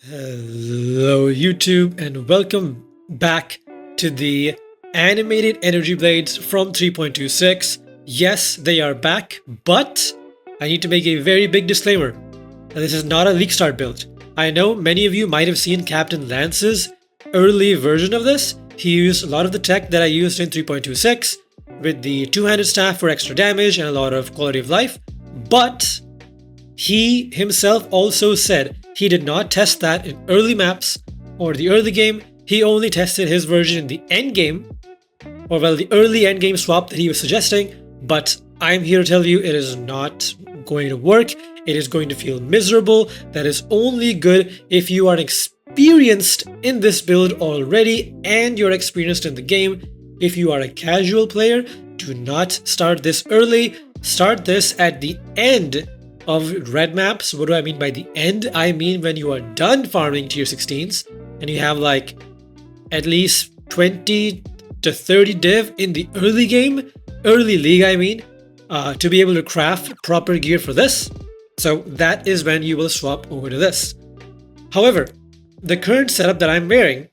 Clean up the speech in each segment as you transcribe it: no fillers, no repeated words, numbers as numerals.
Hello YouTube and welcome back to the animated energy blades from 3.26. Yes, they are back, but I need to make a very big disclaimer. This is not a leak start build. I know many of you might have seen Captain Lance's early version of this. He used a lot of the tech that I used in 3.26 with the two-handed staff for extra damage and a lot of quality of life, but he himself also said he did not test that in early maps or the early game. He only tested his version in the end game, or well, the early endgame swap that he was suggesting. But I'm here to tell you it is not going to work. It is going to feel miserable. That is only good if you are experienced in this build already and you're experienced in the game. If you are a casual player, do not start this early. Start this at the end of red maps. What do I mean by the end? I mean when you are done farming tier 16s and you have like at least 20 to 30 div in the early game, early league I mean, to be able to craft proper gear for this. So that is when you will swap over to this. However, the current setup that I'm wearing,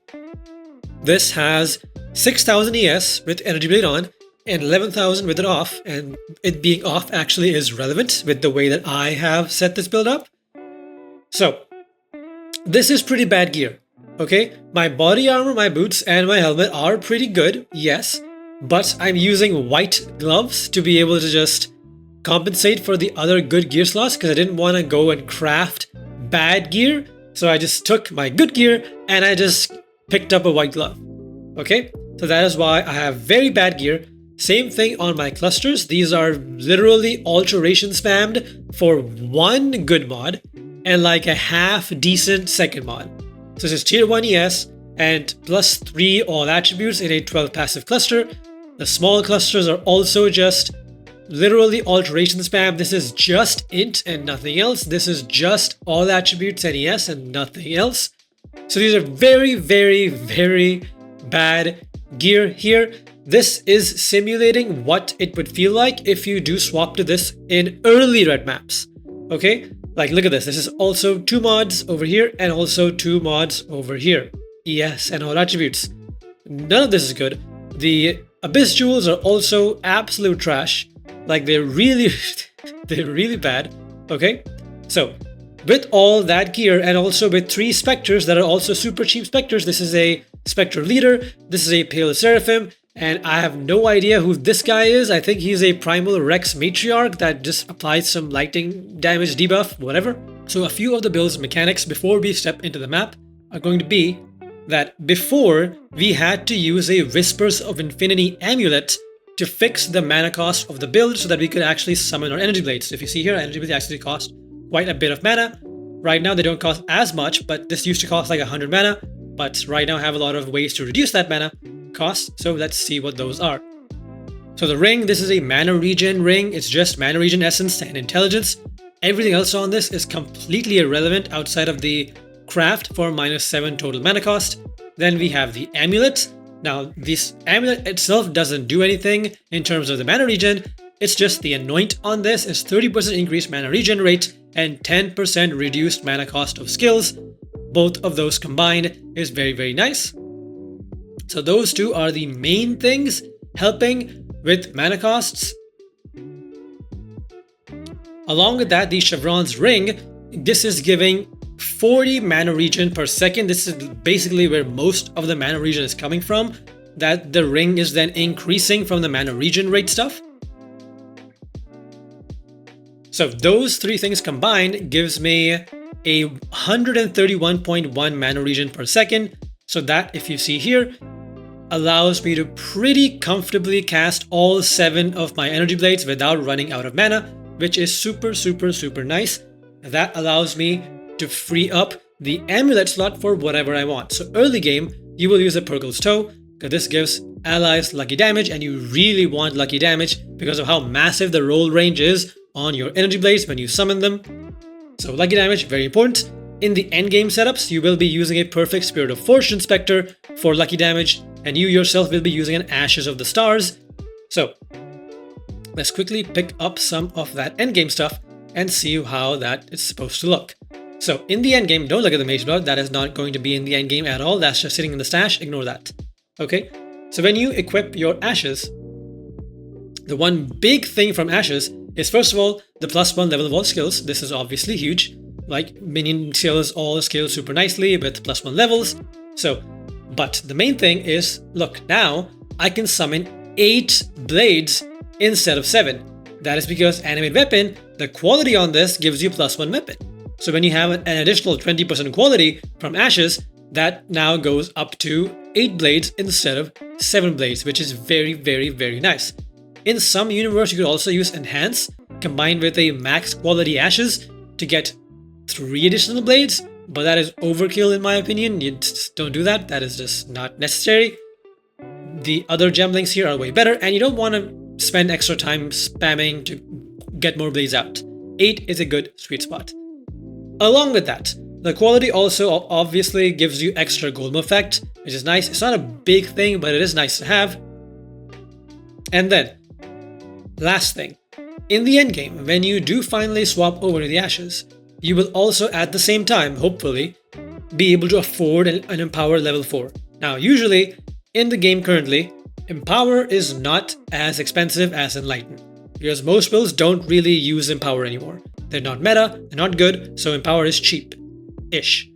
this has 6000 ES with Energy Blade on and 11,000 with it off, and it being off actually is relevant with the way that I have set this build up. So this is pretty bad gear, okay? My body armor, my boots, and my helmet are pretty good, yes, but I'm using white gloves to be able to just compensate for the other good gear slots because I didn't want to go and craft bad gear. So I just took my good gear and I just picked up a white glove, okay? So that is why I have very bad gear. Same thing on my clusters. These are literally alteration spammed for one good mod and like a half decent second mod. So this is tier 1 ES and plus 3 all attributes in a 12 passive cluster. The small clusters are also just literally alteration spam. This is just int and nothing else. This is just all attributes and ES and nothing else. So these are very, very, very bad gear here. This is simulating what it would feel like if you do swap to this in early red maps. Okay, like look at this. This is also 2 mods over here and also 2 mods over here. ES and all attributes. None of this is good. The Abyss Jewels are also absolute trash. Like they're really, they're really bad. Okay, so with all that gear and also with 3 Spectres that are also super cheap Spectres, this is a Spectre Leader, this is a Pale Seraphim, and I have no idea who this guy is. I think he's a Primal Rex Matriarch that just applies some lightning damage debuff, whatever. So a few of the build's mechanics before we step into the map are going to be that before we had to use a Whispers of Infinity amulet to fix the mana cost of the build so that we could actually summon our energy blades. So if you see here, energy blades actually cost quite a bit of mana. Right now they don't cost as much, but this used to cost like 100 mana. But right now I have a lot of ways to reduce that mana cost, so let's see what those are. So the ring, this is a mana regen ring. It's just mana regen essence and intelligence. Everything else on this is completely irrelevant outside of the craft for -7 total mana cost. Then we have the amulet. Now this amulet itself doesn't do anything in terms of the mana regen. It's just the anoint on this is 30% increased mana regen rate and 10% reduced mana cost of skills. Both of those combined is very, very nice. So those two are the main things helping with mana costs. Along with that, the Chevron's ring, this is giving 40 mana regen per second. This is basically where most of the mana regen is coming from. That the ring is then increasing from the mana regen rate stuff. So those 3 things combined gives me a 131.1 mana regen per second. So that, if you see here, allows me to pretty comfortably cast all 7 of my energy blades without running out of mana, which is super, super, super nice. That allows me to free up the amulet slot for whatever I want. So early game, you will use a Purgle's Toe, because this gives allies lucky damage, and you really want lucky damage because of how massive the roll range is on your energy blades when you summon them. So lucky damage, very important. In the endgame setups, you will be using a Perfect Spirit of Fortune Spectre for lucky damage, and you yourself will be using an Ashes of the Stars. So let's quickly pick up some of that endgame stuff and see how that is supposed to look. So in the end game, don't look at the Mage Blood. That is not going to be in the end game at all. That's just sitting in the stash. Ignore that. Okay. So when you equip your Ashes, the one big thing from Ashes is, first of all, the +1 level of all skills. This is obviously huge. Like, minion skills all scale super nicely with +1 levels. So, but the main thing is, look, now I can summon 8 blades instead of 7. That is because Animate Weapon, the quality on this gives you +1 weapon. So when you have an additional 20% quality from Ashes, that now goes up to 8 blades instead of 7 blades, which is very, very, very nice. In some universe, you could also use Enhance combined with a max quality Ashes to get 3 additional blades, but that is overkill in my opinion. You just don't do that. That is just not necessary. The other gem links here are way better, and you don't want to spend extra time spamming to get more blades out. 8 is a good sweet spot. Along with that, the quality also obviously gives you extra golem effect, which is nice. It's not a big thing, but it is nice to have. And then, last thing, in the endgame, when you do finally swap over to the Ashes, you will also at the same time, hopefully, be able to afford an Empower level 4. Now, usually, in the game currently, Empower is not as expensive as Enlighten, because most builds don't really use Empower anymore. They're not meta, they're not good, so Empower is cheap-ish,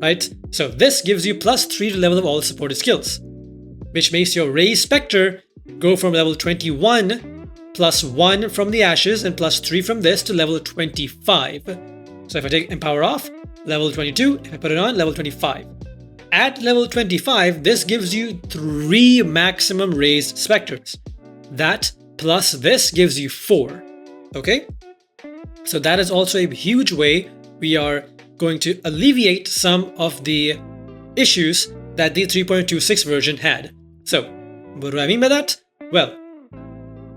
right? So this gives you +3 to level of all supported skills, which makes your Raised Spectre go from level 21 +1 from the Ashes and +3 from this to level 25. So if I take Empower off, level 22, if I put it on, level 25. At level 25, this gives you 3 maximum Raised Spectres. That plus this gives you 4, okay? So that is also a huge way we are going to alleviate some of the issues that the 3.26 version had. So, what do I mean by that? Well,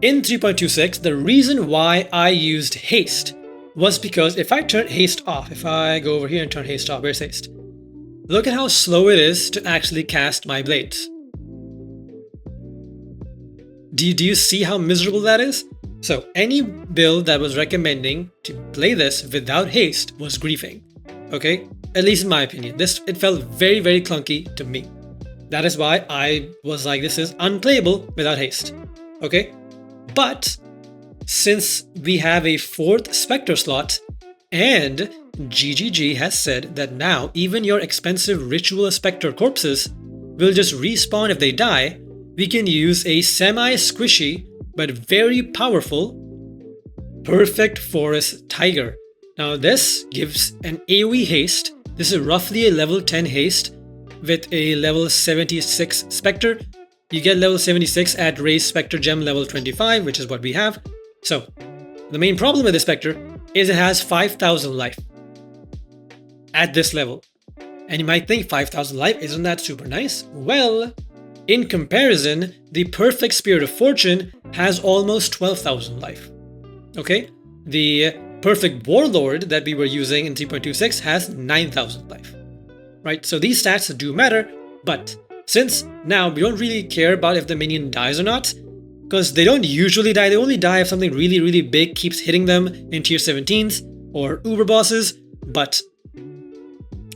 in 3.26, the reason why I used haste was because if I turn haste off, if I go over here and turn haste off, where's haste? Look at how slow it is to actually cast my blades. Do you see how miserable that is? So any build that was recommending to play this without haste was griefing, okay? At least in my opinion. It felt very, very clunky to me. That is why I was like, this is unplayable without haste, okay? But since we have a 4th Spectre slot, and GGG has said that now even your expensive Ritual Spectre corpses will just respawn if they die, we can use a semi-squishy but very powerful Perfect Forest Tiger. Now this gives an AoE haste. This is roughly a level 10 haste with a level 76 Spectre. You get level 76 at Raised Spectre Gem level 25, which is what we have. So the main problem with this Spectre is it has 5,000 life at this level. And you might think 5,000 life, isn't that super nice? Well, in comparison, the Perfect Spirit of Fortune has almost 12,000 life. Okay? The Perfect Warlord that we were using in 3.26 has 9,000 life. Right? So these stats do matter, but since now we don't really care about if the minion dies or not, because they don't usually die, they only die if something really, really big keeps hitting them in tier 17s or uber bosses, but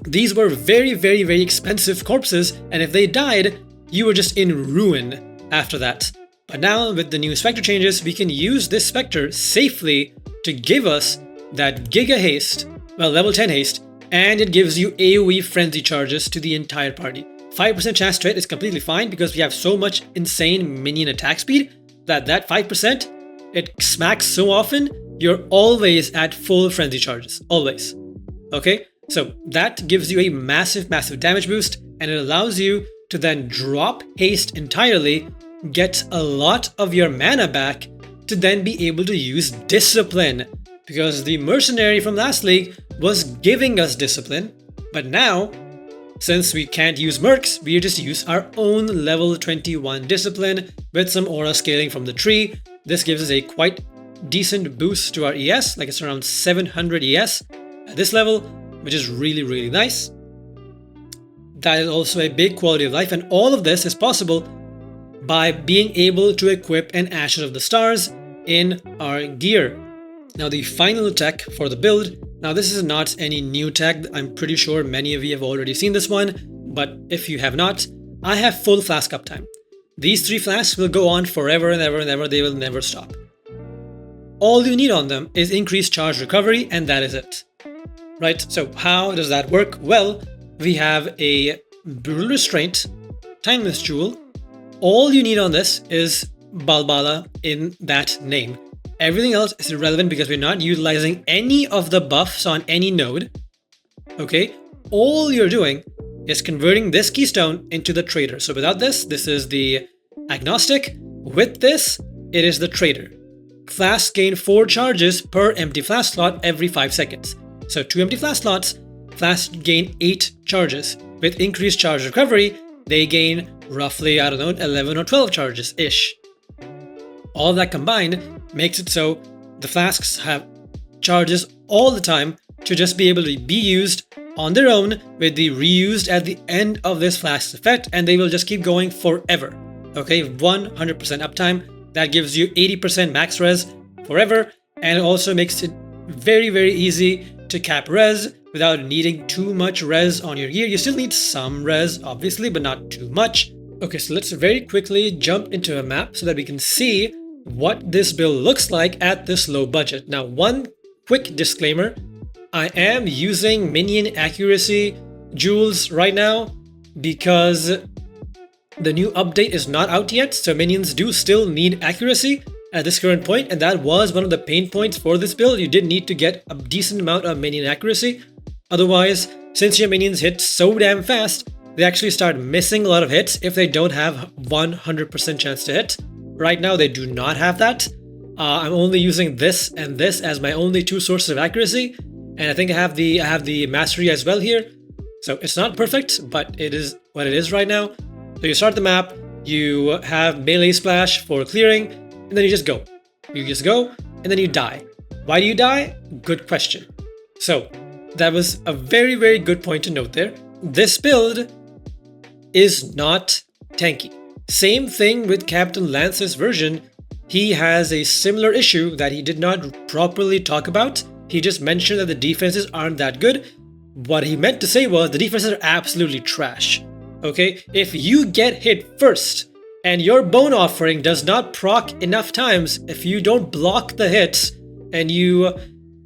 these were very, very, very expensive corpses, and if they died, you were just in ruin after that. But now, with the new Spectre changes, we can use this Spectre safely to give us that Giga Haste, well, level 10 haste, and it gives you AoE frenzy charges to the entire party. 5% chance to hit is completely fine because we have so much insane minion attack speed that 5%, it smacks so often, you're always at full frenzy charges. Always. Okay? So that gives you a massive, massive damage boost, and it allows you to then drop haste entirely, get a lot of your mana back to then be able to use discipline, because the mercenary from last league was giving us discipline, but now since we can't use mercs, we just use our own level 21 discipline with some aura scaling from the tree. This gives us a quite decent boost to our ES, like it's around 700 ES at this level, which is really, really nice. That is also a big quality of life, and all of this is possible by being able to equip an Ashes of the Stars in our gear. Now the final tech for the build Now this is not any new tech, I'm pretty sure many of you have already seen this one, but if you have not, I have full flask uptime. These 3 flasks will go on forever and ever and ever, they will never stop. All you need on them is increased charge recovery, and that is it. Right, so how does that work? Well, we have a Brutal Restraint, Timeless Jewel. All you need on this is Balbala in that name. Everything else is irrelevant because we're not utilizing any of the buffs on any node. Okay, all you're doing is converting this keystone into the trader. So without this, this is the agnostic. With this, it is the trader. Flasks gain 4 charges per empty flask slot every 5 seconds. So 2 empty flask slots, flasks gain 8 charges. With increased charge recovery, they gain roughly, 11 or 12 charges-ish. All that combined makes it so the flasks have charges all the time to just be able to be used on their own with the reused at the end of this flask effect, and they will just keep going forever. Okay, 100% uptime. That gives you 80% max res forever, and it also makes it very, very easy to cap res without needing too much res on your gear. You still need some res, obviously, but not too much. Okay, so let's very quickly jump into a map so that we can see what this build looks like at this low budget. Now, one quick disclaimer, I am using minion accuracy jewels right now because the new update is not out yet, so minions do still need accuracy at this current point, and that was one of the pain points for this build. You did need to get a decent amount of minion accuracy. Otherwise, since your minions hit so damn fast, they actually start missing a lot of hits if they don't have 100% chance to hit. Right now, they do not have that. I'm only using this and this as my only 2 sources of accuracy, and I think I have the mastery as well here. So it's not perfect, but it is what it is right now. So you start the map, you have melee splash for clearing, and then you just go. You just go, and then you die. Why do you die? Good question. So that was a very, very good point to note there. This build is not tanky. Same thing with Captain Lance's version. He has a similar issue that he did not properly talk about. He just mentioned that the defenses aren't that good. What he meant to say was the defenses are absolutely trash. Okay, if you get hit first and your bone offering does not proc enough times, if you don't block the hits and you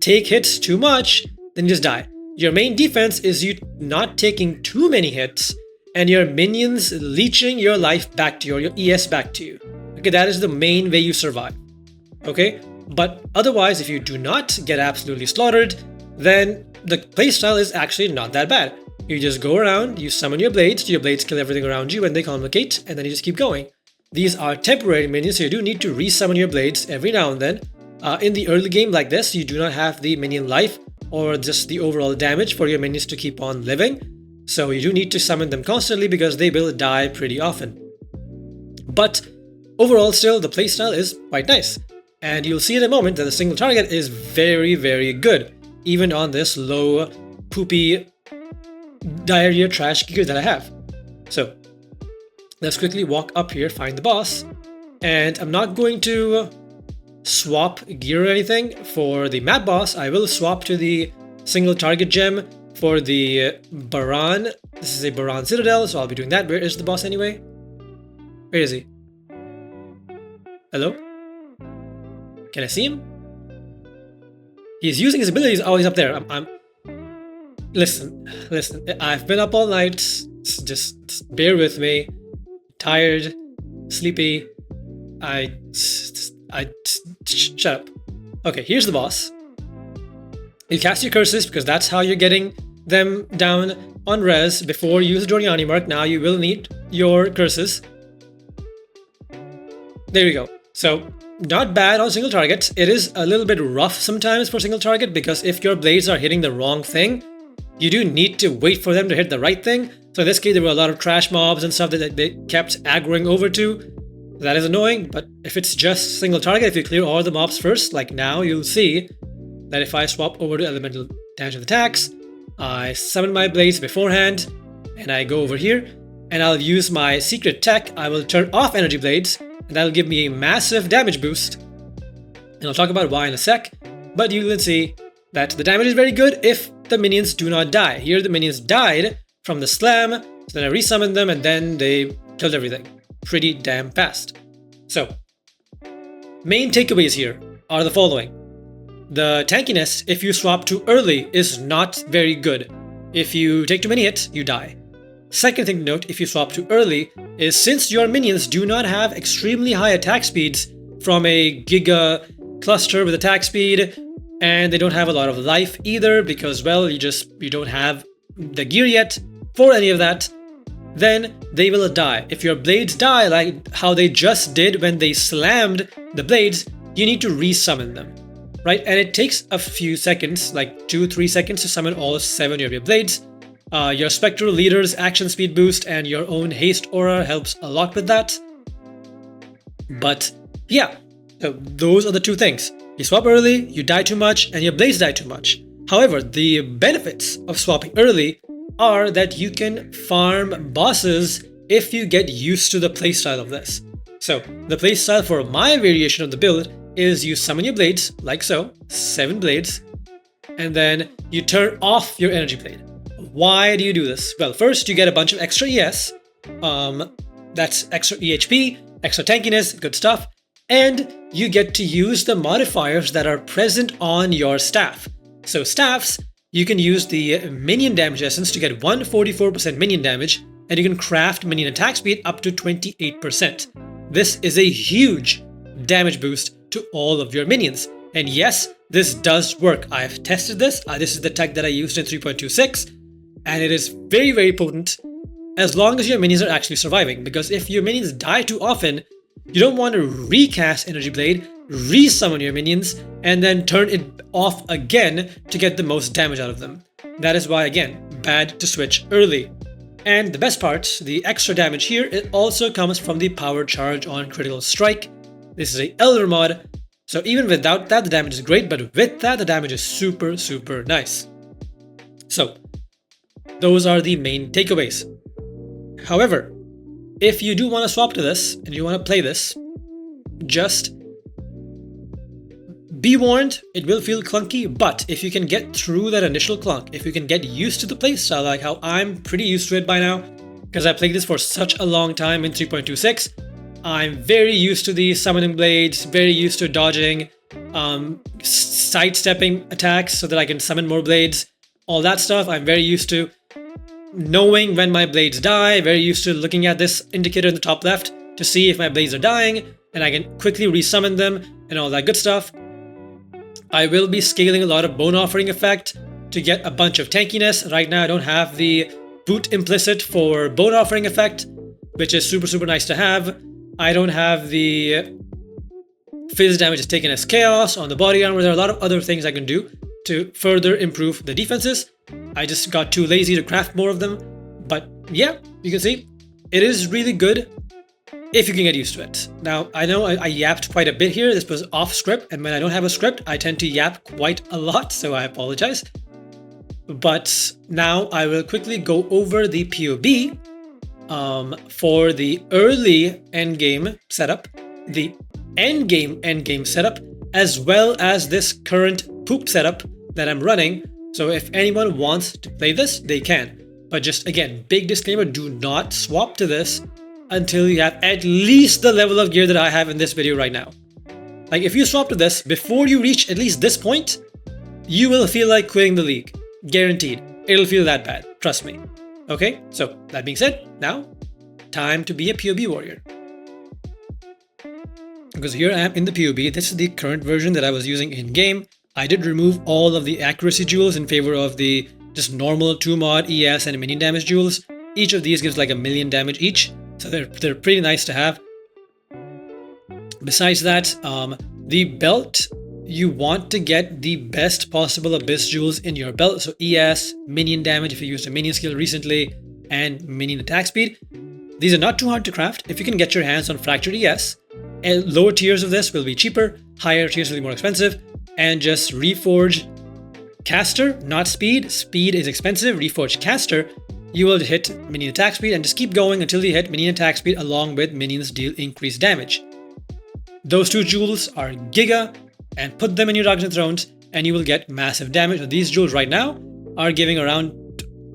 take hits too much, then you just die. Your main defense is you not taking too many hits and your minions leeching your life back to you, or your ES back to you. Okay, that is the main way you survive. Okay, but otherwise, if you do not get absolutely slaughtered, then the playstyle is actually not that bad. You just go around, you summon your blades kill everything around you when they complicate, and then you just keep going. These are temporary minions, so you do need to resummon your blades every now and then. In the early game like this, you do not have the minion life or just the overall damage for your minions to keep on living. So you do need to summon them constantly because they will die pretty often. But overall still, the playstyle is quite nice. And you'll see in a moment that the single target is very, very good, even on this low, poopy diarrhea trash gear that I have. So let's quickly walk up here, find the boss, and I'm not going to swap gear or anything for the map boss. I will swap to the single target gem for the Baran. This is a Baran Citadel, so I'll be doing that. Where is the boss anyway? Where is he? Hello? Can I see him? He's using his abilities. Oh, he's up there. Listen. I've been up all night. Just bear with me. Tired, sleepy. Shut up. Okay, here's the boss. You cast your curses because that's how you're getting them down on res. Before you use the Doriani mark, now you will need your curses. There we go. So, not bad on single target. It is a little bit rough sometimes for single target because if your blades are hitting the wrong thing, you do need to wait for them to hit the right thing. So in this case, there were a lot of trash mobs and stuff that they kept aggroing over to. That is annoying, but if it's just single target, if you clear all the mobs first, like now, you'll see that if I swap over to elemental damage and attacks, I summon my blades beforehand, and I go over here, and I'll use my secret tech. I will turn off energy blades, and that'll give me a massive damage boost. And I'll talk about why in a sec, but you will see that the damage is very good if the minions do not die. Here the minions died from the slam, so then I resummoned them and then they killed everything pretty damn fast. So, main takeaways here are the following. The tankiness, if you swap too early, is not very good. If you take too many hits, you die. Second thing to note, if you swap too early, is since your minions do not have extremely high attack speeds from a Giga cluster with attack speed, and they don't have a lot of life either because, well, you don't have the gear yet for any of that, then they will die. If your blades die like how they just did when they slammed the blades, you need to resummon them, right? And it takes a few seconds, like 2-3 seconds to summon all 7 of your blades. Your Spectral Leader's action speed boost and your own haste aura helps a lot with that. But yeah, so those are the two things. You swap early, you die too much, and your blades die too much. However, the benefits of swapping early are that you can farm bosses if you get used to the playstyle of this. So, the playstyle for my variation of the build is you summon your blades, like so, 7 blades, and then you turn off your energy blade. Why do you do this? Well, first you get a bunch of extra ES, that's extra EHP, extra tankiness, good stuff, and you get to use the modifiers that are present on your staff. So staffs, you can use the minion damage essence to get 144% minion damage, and you can craft minion attack speed up to 28%. This is a huge damage boost to all of your minions. And yes, this does work. I've tested this. This is the tech that I used in 3.26, and it is very, very potent as long as your minions are actually surviving. Because if your minions die too often, you don't want to recast Energy Blade, resummon your minions, and then turn it off again to get the most damage out of them. That is why, again, bad to switch early. And the best part, the extra damage here, it also comes from the power charge on critical strike. This is a Elder mod, so even without that, the damage is great, but with that, the damage is super, super nice. So, those are the main takeaways. However, if you do want to swap to this, and you want to play this, just be warned, it will feel clunky, but if you can get through that initial clunk, if you can get used to the playstyle, like how I'm pretty used to it by now, because I played this for such a long time in 3.26, I'm very used to the summoning blades, very used to dodging, sidestepping attacks so that I can summon more blades, all that stuff. I'm very used to knowing when my blades die, very used to looking at this indicator in the top left to see if my blades are dying, and I can quickly resummon them and all that good stuff. I will be scaling a lot of Bone Offering effect to get a bunch of tankiness. Right now I don't have the boot implicit for Bone Offering effect, which is super, super nice to have. I don't have the Fizz damage is taken as chaos on the body armor. There are a lot of other things I can do to further improve the defenses. I just got too lazy to craft more of them. But yeah, you can see it is really good if you can get used to it. Now, I know I yapped quite a bit here. This was off script, and when I don't have a script, I tend to yap quite a lot, so I apologize. But now I will quickly go over the POB for the early endgame setup, the endgame setup, as well as this current poop setup that I'm running. So if anyone wants to play this, they can. But just again, big disclaimer, do not swap to this until you have at least the level of gear that I have in this video right now. Like if you swap to this before you reach at least this point, you will feel like quitting the league. Guaranteed. It'll feel that bad. Trust me. Okay, so that being said, now time to be a POB warrior. Because here I am in the POB. This is the current version that I was using in game. I did remove all of the accuracy jewels in favor of the just normal 2 mod ES and minion damage jewels. Each of these gives like 1,000,000 damage each, so they're pretty nice to have. Besides that, the belt, you want to get the best possible abyss jewels in your belt. So ES, minion damage if you used a minion skill recently, and minion attack speed. These are not too hard to craft if you can get your hands on Fractured ES. And lower tiers of this will be cheaper, higher tiers will be more expensive, and just reforge caster, not speed. Speed is expensive. Reforge caster, you will hit minion attack speed and just keep going until you hit minion attack speed along with minions deal increased damage. Those two jewels are Giga, and put them in your Dungeons and Thrones, and you will get massive damage. So these jewels right now are giving around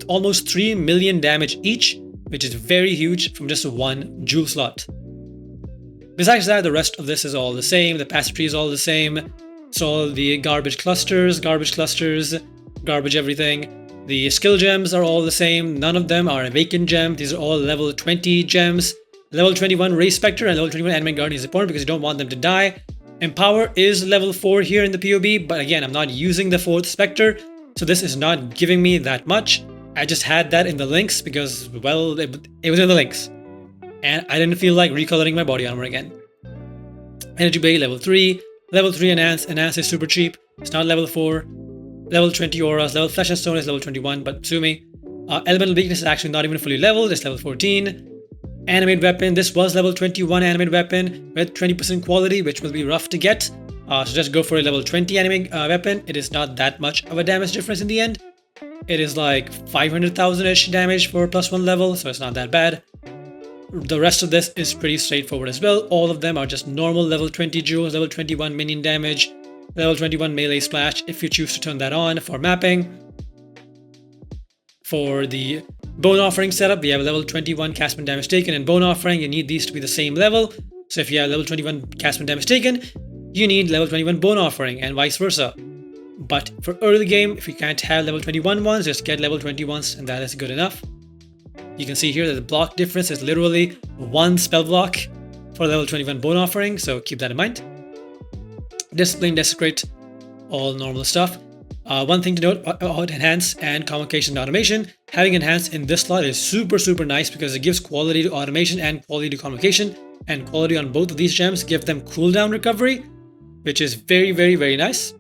almost 3 million damage each, which is very huge from just one jewel slot. Besides that, the rest of this is all the same. The passive tree is all the same. So the garbage clusters, garbage everything. The skill gems are all the same. None of them are a vacant gem. These are all level 20 gems. Level 21 Race Spectre and level 21 Animate Guardian is important because you don't want them to die. Empower is level 4 here in the POB, but again, I'm not using the 4th Spectre, so this is not giving me that much. I just had that in the links because, well, it was in the links. And I didn't feel like recoloring my body armor again. Energy Blade level 3. Level 3 Enhance. Enhance is super cheap. It's not level 4. Level 20 Auras. Level Flesh and Stone is level 21, but sue me. Elemental Weakness is actually not even fully leveled. It's level 14. Animate Weapon. This was level 21 Animate Weapon with 20% quality, which will be rough to get. So just go for a level 20 Animate Weapon. It is not that much of a damage difference in the end. It is like 500,000-ish damage for +1 level, so it's not that bad. The rest of this is pretty straightforward as well. All of them are just normal level 20 jewels, level 21 minion damage, level 21 melee splash if you choose to turn that on for mapping. For the Bone Offering setup, we have level 21 castment damage taken and Bone Offering. You need these to be the same level. So if you have level 21 castment damage taken, you need level 21 Bone Offering and vice versa. But for early game, if you can't have level 21 ones, just get level 20 ones and that is good enough. You can see here that the block difference is literally 1 spell block for level 21 Bone Offering, so keep that in mind. Discipline, Desecrate, all normal stuff. One thing to note about Enhance and Convocation and Automation, having Enhance in this slot is super nice because it gives quality to Automation and quality to Convocation, and quality on both of these gems give them cooldown recovery, which is very nice.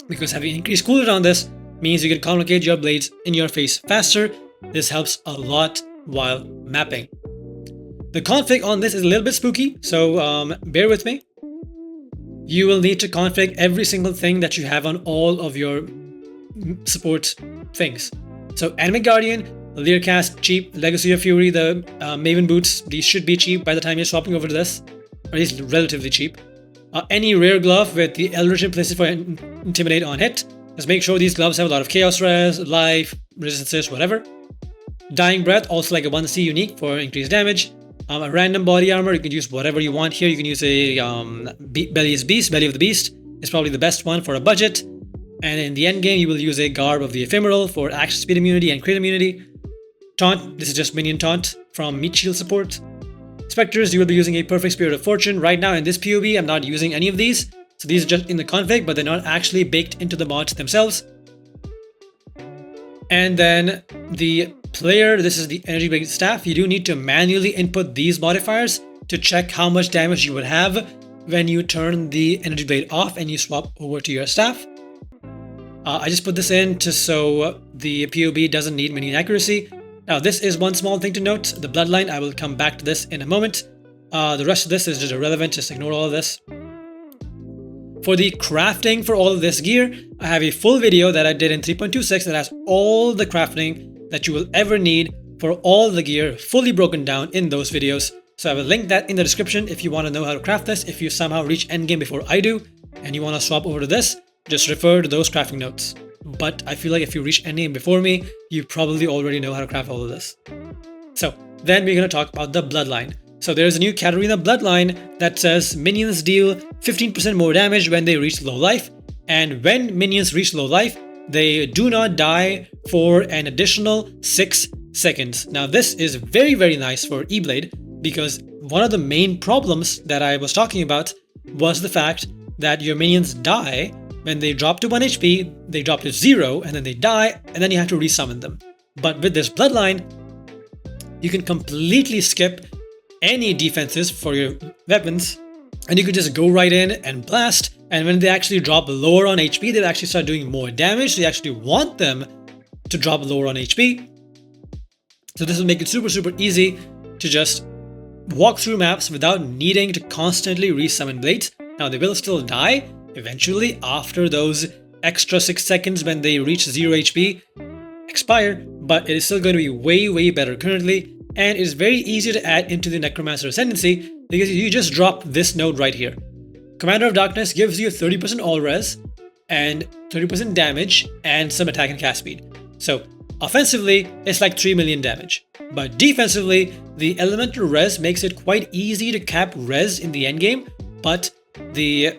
Because having increased cooldown on this means you can convocate your blades in your face faster. This helps a lot while mapping. The config on this is a little bit spooky, so bear with me. You will need to config every single thing that you have on all of your support things. So Animate Guardian, Learcast, cheap. Legacy of Fury, the Maven Boots, these should be cheap by the time you're swapping over to this, or at least relatively cheap. Any rare glove with the Eldritch Implicit for Intimidate on hit. Just make sure these gloves have a lot of Chaos Res, Life, Resistances, whatever. Dying Breath, also like a 1C unique for increased damage. A random body armor, you can use whatever you want here. You can use a Belly of the Beast. It's probably the best one for a budget. And in the end game, you will use a Garb of the Ephemeral for action speed immunity and crit immunity. Taunt, this is just minion taunt from Meat Shield support. Spectres, you will be using a Perfect Spirit of Fortune. Right now in this POB, I'm not using any of these. So these are just in the config, but they're not actually baked into the mods themselves. And then the player, this is the Energy Blade Staff. You do need to manually input these modifiers to check how much damage you would have when you turn the Energy Blade off and you swap over to your staff. I just put this in so the POB doesn't need minion accuracy. Now this is one small thing to note, the Bloodline, I will come back to this in a moment. The rest of this is just irrelevant, just ignore all of this. For the crafting for all of this gear, I have a full video that I did in 3.26 that has all the crafting that you will ever need for all the gear fully broken down in those videos. So I will link that in the description if you want to know how to craft this. If you somehow reach endgame before I do and you want to swap over to this, just refer to those crafting notes. But I feel like if you reach endgame before me, you probably already know how to craft all of this. So then we're going to talk about the Bloodline. So there's a new category in the Bloodline that says minions deal 15% more damage when they reach low life, and when minions reach low life, they do not die for an additional 6 seconds. Now this is very nice for E-Blade because one of the main problems that I was talking about was the fact that your minions die when they drop to 1 HP, they drop to 0, and then they die, and then you have to resummon them. But with this Bloodline, you can completely skip any defenses for your weapons, and you could just go right in and blast, and when they actually drop lower on HP, they'll actually start doing more damage, so you actually want them to drop lower on HP. So this will make it super easy to just walk through maps without needing to constantly resummon blades. Now they will still die eventually after those extra 6 seconds when they reach 0 HP expire, but it is still going to be way better currently. And it's very easy to add into the Necromancer Ascendancy because you just drop this node right here. Commander of Darkness gives you 30% all res, and 30% damage and some attack and cast speed. So offensively, it's like 3 million damage. But defensively, the elemental res makes it quite easy to cap res in the endgame, but the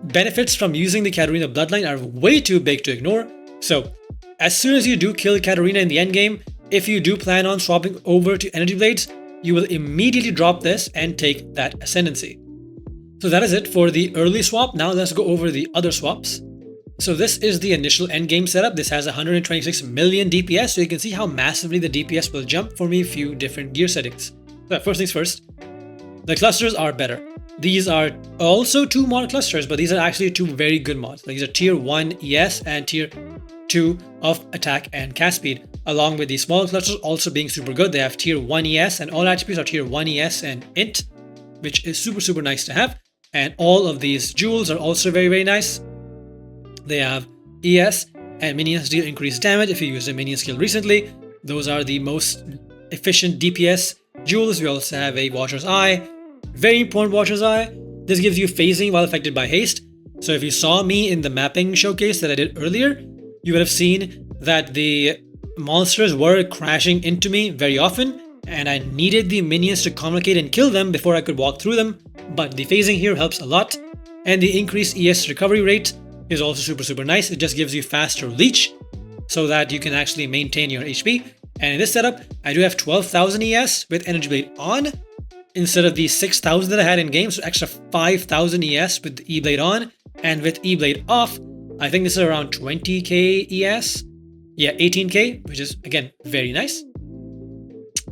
benefits from using the Katarina Bloodline are way too big to ignore. So as soon as you do kill Katarina in the endgame, if you do plan on swapping over to Energy Blades, you will immediately drop this and take that Ascendancy. So that is it for the early swap. Now let's go over the other swaps. So this is the initial endgame setup. This has 126 million DPS, so you can see how massively the DPS will jump for me a few different gear settings. So first things first, the clusters are better. These are also 2 mod clusters, but these are actually 2 very good mods. These are tier 1 ES and tier 2 of attack and cast speed, along with the small clusters also being super good. They have tier 1 ES and all attributes are tier 1 ES and int, which is super nice to have. And all of these jewels are also very nice. They have ES and minions deal increased damage if you use a minion skill recently. Those are the most efficient DPS jewels. We also have a Watcher's Eye. Very important Watcher's Eye. This gives you phasing while affected by haste. So if you saw me in the mapping showcase that I did earlier, you would have seen that the monsters were crashing into me very often, and I needed the minions to communicate and kill them before I could walk through them. But the phasing here helps a lot, and the increased ES recovery rate is also super nice. It just gives you faster leech so that you can actually maintain your HP. And in this setup, I do have 12,000 ES with Energy Blade on instead of the 6,000 that I had in game, so extra 5,000 ES with the E-Blade on, and with E-Blade off, I think this is around 20k ES. Yeah, 18k, which is again very nice.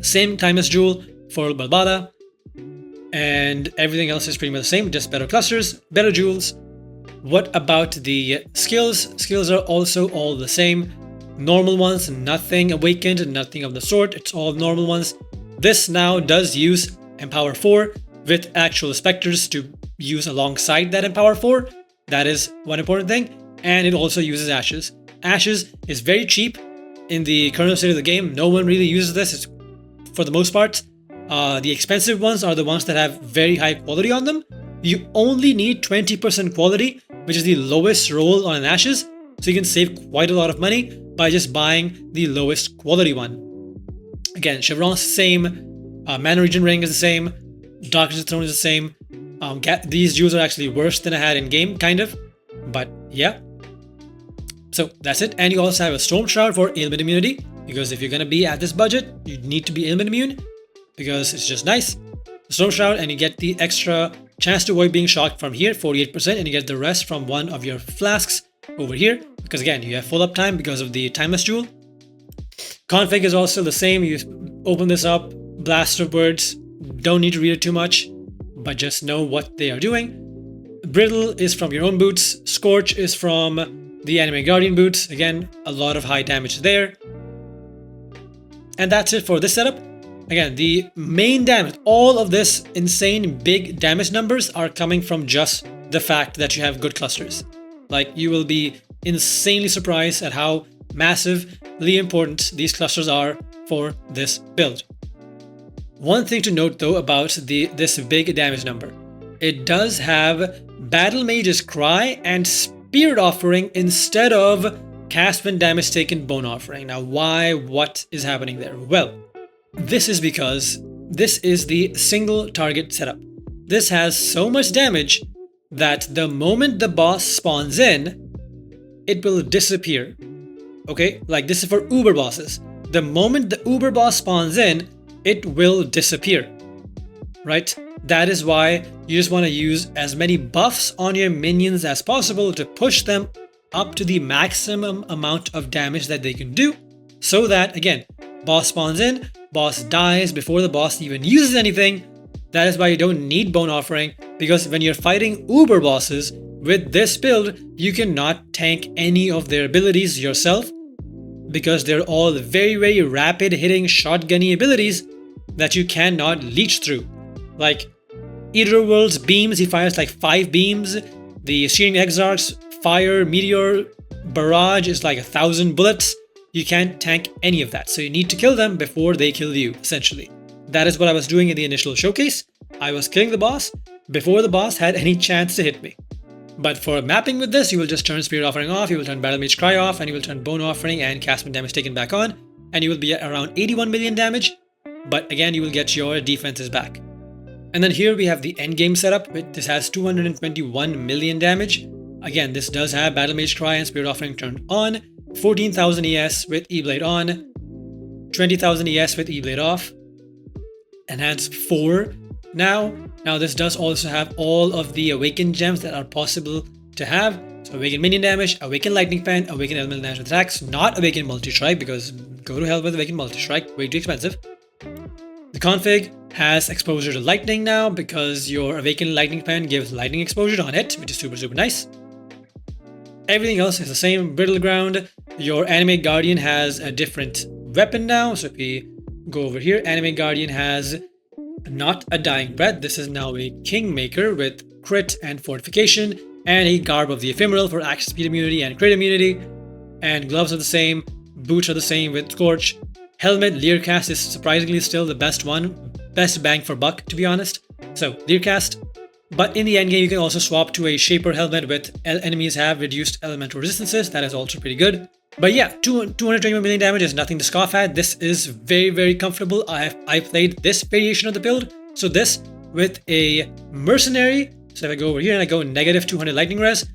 Same timeless jewel for Balbada, and everything else is pretty much the same, just better clusters, better jewels. What about the skills? Skills are also all the same. Normal ones, nothing awakened, nothing of the sort. It's all normal ones. This now does use Empower 4 with actual specters to use alongside that Empower 4. That is one important thing. And it also uses Ashes. Ashes is very cheap in the current state of the game. No one really uses this. It's, for the most part, the expensive ones are the ones that have very high quality on them. You only need 20% quality, which is the lowest roll on an Ashes, so you can save quite a lot of money by just buying the lowest quality one. Again, Chevron's the same, Mana Regen Ring is the same, Darkness Throne is the same. These jewels are actually worse than I had in game, kind of, but yeah. So that's it, and you also have a Storm Shroud for ailment immunity, because if you're gonna be at this budget, you need to be ailment immune, because it's just nice. Storm Shroud, and you get the extra chance to avoid being shocked from here, 48%, and you get the rest from one of your flasks over here, because again, you have full uptime because of the timeless jewel. Config is also the same. You open this up, blast of words, don't need to read it too much, but just know what they are doing. Brittle is from your own boots, Scorch is from the Anime Guardian boots, again, a lot of high damage there. And that's it for this setup. Again, the main damage, all of this insane big damage numbers are coming from just the fact that you have good clusters. Like, you will be insanely surprised at how massively important these clusters are for this build. One thing to note though about this big damage number, it does have Battle Mage's Cry and Spirit Offering instead of Cast when damage taken Bone Offering. Now why? What is happening there? Well, this is because this is the single target setup. This has so much damage that the moment the boss spawns in, it will disappear. Okay, like this is for Uber bosses. The moment the Uber boss spawns in, it will disappear, right? That is why you just want to use as many buffs on your minions as possible to push them up to the maximum amount of damage that they can do, so that, again, boss spawns in, boss dies before the boss even uses anything. That is why you don't need Bone Offering, because when you're fighting Uber bosses with this build, you cannot tank any of their abilities yourself, because they're all very rapid hitting shotgunny abilities that you cannot leech through. Like Eater World's beams, he fires like 5 beams. The Searing Exarch's fire, meteor, barrage is like 1,000 bullets. You can't tank any of that, so you need to kill them before they kill you, essentially. That is what I was doing in the initial showcase. I was killing the boss before the boss had any chance to hit me. But for mapping with this, you will just turn Spirit Offering off, you will turn Battle Mage Cry off, and you will turn Bone Offering and Castment Damage Taken back on, and you will be at around 81 million damage, but again, you will get your defenses back. And then here we have the endgame setup. This has 221 million damage. Again, this does have Battle Mage Cry and Spirit Offering turned on, 14,000 ES with E-Blade on, 20,000 ES with E-Blade off, Enhance 4 now. Now this does also have all of the Awakened gems that are possible to have. So Awakened Minion Damage, Awakened Lightning Pen, Awakened Elemental Damage with attacks, not Awakened Multi-Strike because go to hell with Awakened Multi-Strike, way too expensive. The config has exposure to lightning now because your Awakened Lightning Pen gives lightning exposure on hit, which is super nice. Everything else is the same. Brittle Ground. Your Animate Guardian has a different weapon now. So if we go over here, Animate Guardian has not a Dying Breath. This is now a Kingmaker with crit and fortification, and a Garb of the Ephemeral for action speed immunity and crit immunity. And gloves are the same. Boots are the same with Scorch. Helmet, Leercast is surprisingly still the best one. Best bang for buck, to be honest. So, Leercast. But in the endgame, you can also swap to a Shaper Helmet with enemies have reduced elemental resistances. That is also pretty good. But yeah, 221 million damage is nothing to scoff at. This is very comfortable. I played this variation of the build. So this with a Mercenary. So if I go over here and I go negative 200 lightning res,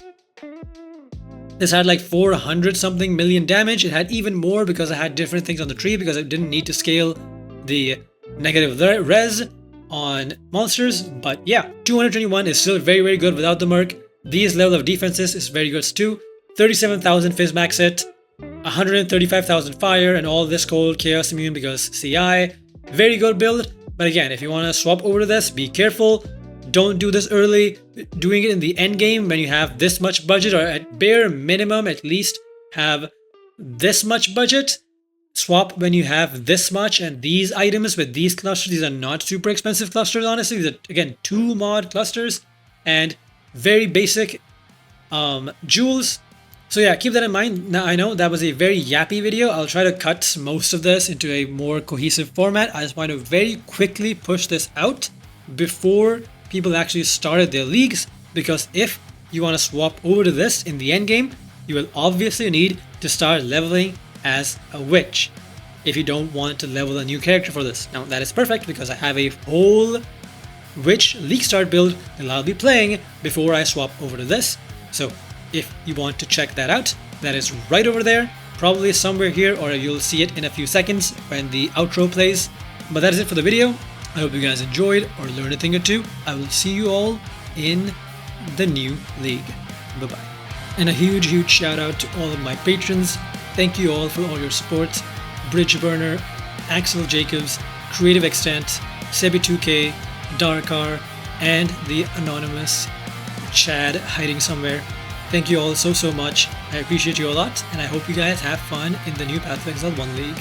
this had like 400 something million damage. It had even more because I had different things on the tree because I didn't need to scale the negative res on monsters. But yeah, 221 is still very good without the Merc. These level of defenses is very good too. 37,000 Fizz max hit, 135,000 fire, and all this cold chaos immune because CI. Very good build. But again, if you want to swap over to this, be careful. Don't do this early. Doing it in the end game when you have this much budget, or at bare minimum at least have this much budget. Swap when you have this much, and these items with these clusters, these are not super expensive clusters, honestly. These are, again, 2 mod clusters and very basic jewels. So yeah, keep that in mind. Now I know that was a very yappy video. I'll try to cut most of this into a more cohesive format. I just want to very quickly push this out before people actually started their leagues, because if you want to swap over to this in the end game, you will obviously need to start leveling as a witch if you don't want to level a new character for this. Now that is perfect because I have a whole witch league start build that I'll be playing before I swap over to this. So if you want to check that out, that is right over there, probably somewhere here, or you'll see it in a few seconds when the outro plays. But that is it for the video. I hope you guys enjoyed or learned a thing or two. I will see you all in the new league. Bye bye. And a huge shout out to all of my patrons. Thank you all for all your support. Bridgeburner, Axel Jacobs, Creative Extent, Sebi2k, Darkar, and the anonymous Chad hiding somewhere. Thank you all so much. I appreciate you a lot, and I hope you guys have fun in the new Path of Exile 1 League.